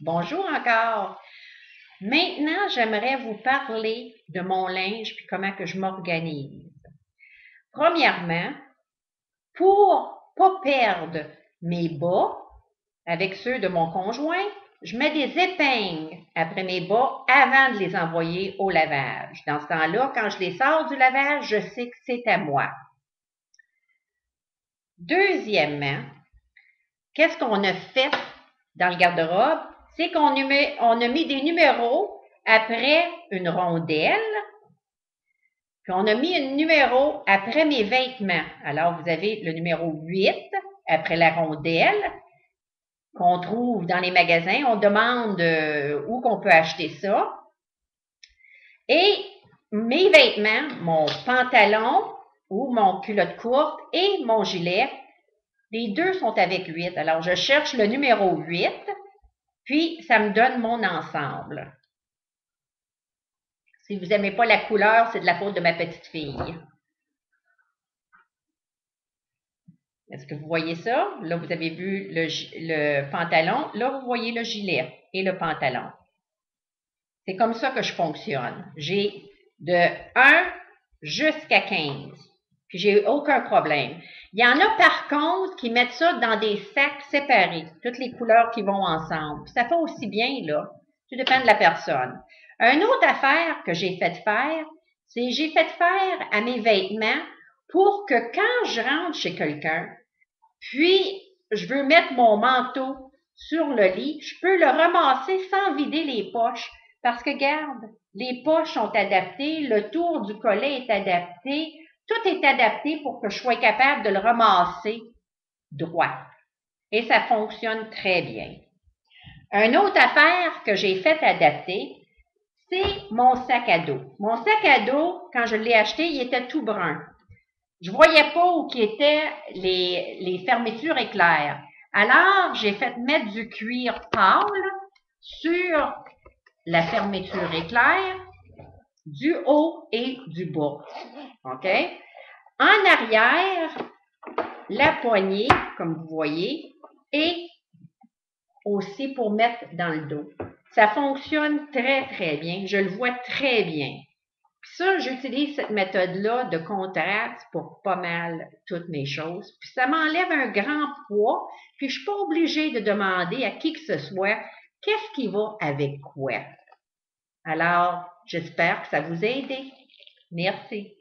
Bonjour encore. Maintenant, j'aimerais vous parler de mon linge puis comment que je m'organise. Premièrement, pour pas perdre mes bas avec ceux de mon conjoint, je mets des épingles après mes bas avant de les envoyer au lavage. Dans ce temps-là, quand je les sors du lavage, je sais que c'est à moi. Deuxièmement, qu'est-ce qu'on a fait dans le garde-robe? C'est qu'on a mis des numéros après une rondelle, puis on a mis un numéro après mes vêtements. Alors, vous avez le numéro 8 après la rondelle qu'on trouve dans les magasins. On demande où qu'on peut acheter ça. Et mes vêtements, mon pantalon ou mon culotte courte et mon gilet, les deux sont avec 8. Alors, je cherche le numéro 8, puis ça me donne mon ensemble. Si vous n'aimez pas la couleur, c'est de la faute de ma petite fille. Est-ce que vous voyez ça? Là, vous avez vu le pantalon. Là, vous voyez le gilet et le pantalon. C'est comme ça que je fonctionne. J'ai de 1 jusqu'à 15. Puis, j'ai aucun problème. Il y en a, par contre, qui mettent ça dans des sacs séparés. Toutes les couleurs qui vont ensemble. Puis ça fait aussi bien, là. Tout dépend de la personne. Une autre affaire que j'ai fait faire, c'est j'ai fait faire à mes vêtements pour que quand je rentre chez quelqu'un, puis je veux mettre mon manteau sur le lit, je peux le ramasser sans vider les poches. Parce que, regarde, les poches sont adaptées, le tour du collet est adapté, tout est adapté pour que je sois capable de le ramasser droit. Et ça fonctionne très bien. Une autre affaire que j'ai fait adapter, c'est mon sac à dos. Mon sac à dos, quand je l'ai acheté, il était tout brun. Je voyais pas où étaient les fermetures éclairs. Alors, j'ai fait mettre du cuir pâle sur la fermeture éclair, du haut et du bas. OK? En arrière, la poignée, comme vous voyez, et aussi pour mettre dans le dos. Ça fonctionne très, très bien. Je le vois très bien. Puis ça, j'utilise cette méthode-là de contraste pour pas mal toutes mes choses. Puis ça m'enlève un grand poids, puis je suis pas obligée de demander à qui que ce soit qu'est-ce qui va avec quoi. Alors, j'espère que ça vous a aidé. Merci.